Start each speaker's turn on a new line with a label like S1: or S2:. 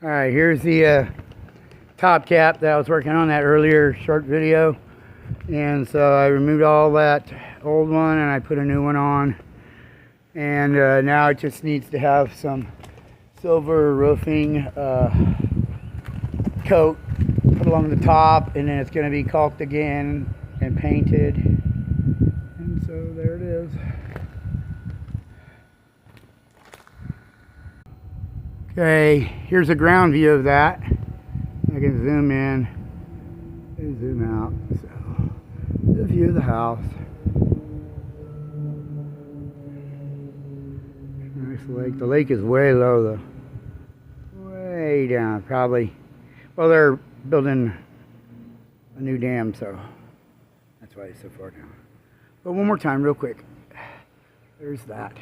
S1: All right, here's the top cap that I was working on that earlier short video. And so I removed all that old one and I put a new one on. And now it just needs to have some silver roofing coat put along the top, and then it's going to be caulked again and painted. And so there it is. Okay, here's a ground view of that. I can zoom in and zoom out. So, the view of the house. Nice lake. The lake is way low though. Way down, probably. Well, they're building a new dam, so that's why it's so far down. But one more time, real quick. There's that.